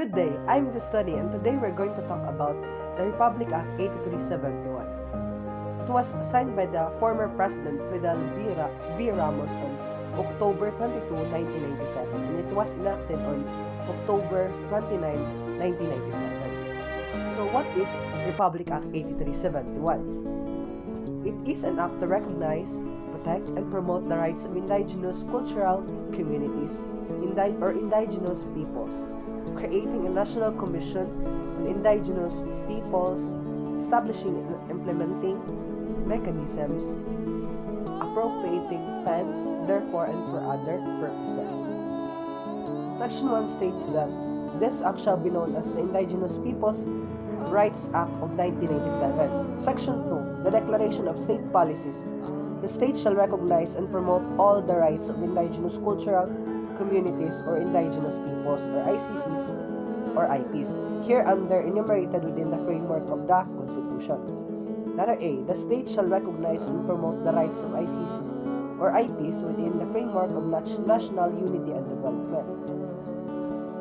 Good day, I'm Just Study, and today we're going to talk about the Republic Act 8371. It was signed by the former President Fidel V. Ramos on October 22, 1997, and it was enacted on October 29, 1997. So what is Republic Act 8371? It is an act to recognize, protect, and promote the rights of indigenous cultural communities or indigenous peoples, creating a national commission on indigenous peoples, establishing and implementing mechanisms, appropriating funds, therefore and for other purposes. Section 1 states that this act shall be known as the Indigenous Peoples Rights Act of 1997. Section 2, the Declaration of State Policies. The state shall recognize and promote all the rights of indigenous cultural communities or indigenous peoples or ICCs or IPs, hereunder enumerated within the framework of the Constitution. Letter A. The state shall recognize and promote the rights of ICCs or IPs within the framework of national unity and development.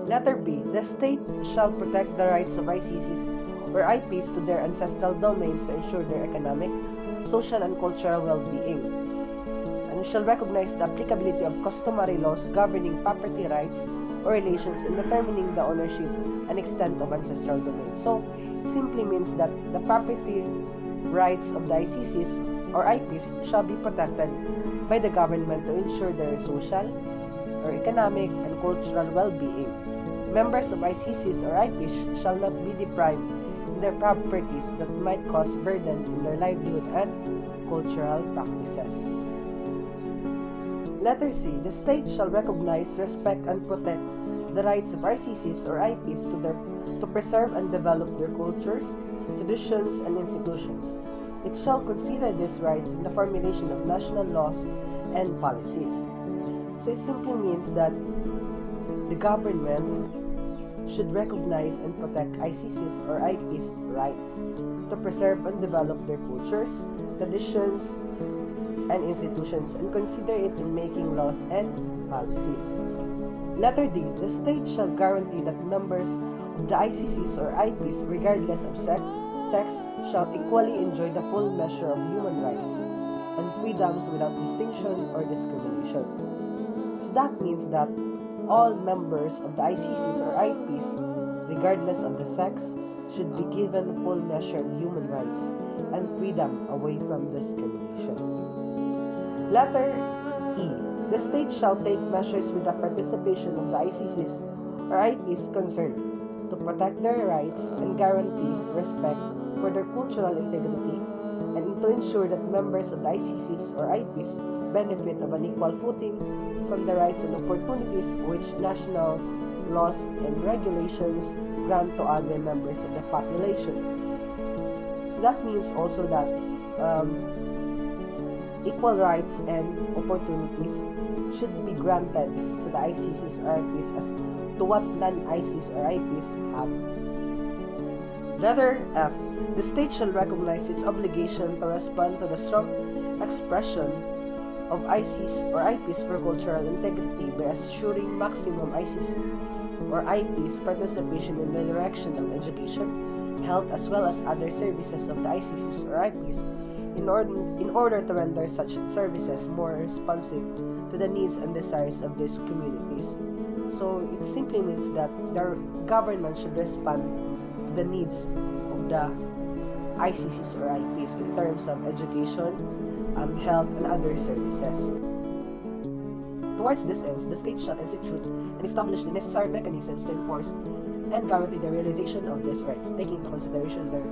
Letter B. The state shall protect the rights of ICCs or IPs to their ancestral domains to ensure their economic, social, and cultural well-being, and shall recognize the applicability of customary laws governing property rights or relations in determining the ownership and extent of ancestral domains. So, it simply means that the property rights of the ICCs or IPs shall be protected by the government to ensure their social or economic and cultural well-being. Members of ICCs or IPs shall not be deprived in their properties that might cause burden in their livelihood and cultural practices. Letter C. The state shall recognize, respect, and protect the rights of ICCs or IPs to preserve and develop their cultures, traditions, and institutions. It shall consider these rights in the formulation of national laws and policies. So it simply means that the government should recognize and protect ICCs or IPs' rights to preserve and develop their cultures, traditions, and institutions, and consider it in making laws and policies. Letter D. The state shall guarantee that members of the ICCs or IPs, regardless of sex, shall equally enjoy the full measure of human rights and freedoms without distinction or discrimination. So that means that all members of the ICCs or IPs, regardless of the sex, should be given full measure of human rights and freedom away from discrimination. Letter E. The state shall take measures with the participation of the ICCs or IPs concerned to protect their rights and guarantee respect for their cultural integrity, and to ensure that members of the ICCs or IPs benefit of an equal footing from the rights and opportunities which national laws and regulations grant to other members of the population. So that means also that equal rights and opportunities should be granted to the ICCs or IPs as to what non-ICCs or IPs have. Letter F. The state shall recognize its obligation to respond to the strong expression of ICCs or IPs for cultural integrity by assuring maximum ICCs or IPs participation in the direction of education, health, as well as other services of the ICCs or IPs in order to render such services more responsive to the needs and desires of these communities. So it simply means that the government should respond to the needs of the ICCs or IPs in terms of education, health, and other services. Towards this ends, the state shall institute and establish the necessary mechanisms to enforce and guarantee the realization of these rights, taking into consideration their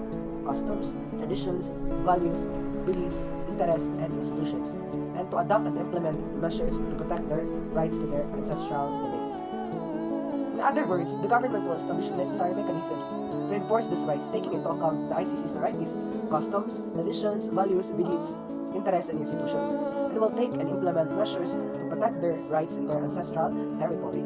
customs, traditions, values, beliefs, interests, and institutions, and to adopt and implement measures to protect their rights to their ancestral domains. In other words, the government will establish the necessary mechanisms to enforce these rights, taking into account the ICCs or IPs, customs, traditions, values, beliefs, interests, and institutions, and will take and implement measures to protect their rights in their ancestral territory.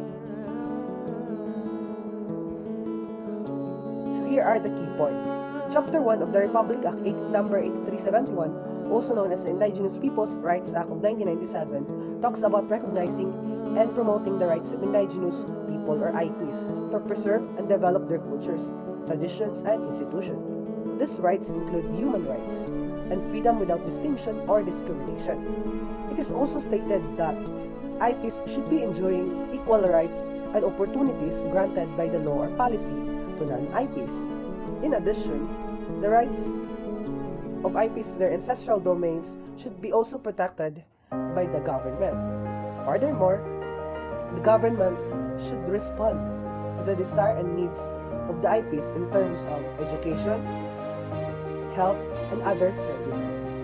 So here are the key points. Chapter 1 of the Republic Act number 8371, also known as the Indigenous Peoples Rights Act of 1997, talks about recognizing and promoting the rights of indigenous people or IPs to preserve and develop their cultures, traditions, and institutions. These rights include human rights and freedom without distinction or discrimination. It is also stated that IPs should be enjoying equal rights and opportunities granted by the law or policy to non-IPs. In addition, the rights of IPs to their ancestral domains should be also protected by the government. Furthermore, the government should respond to the desire and needs of the IPs in terms of education, health, and other services.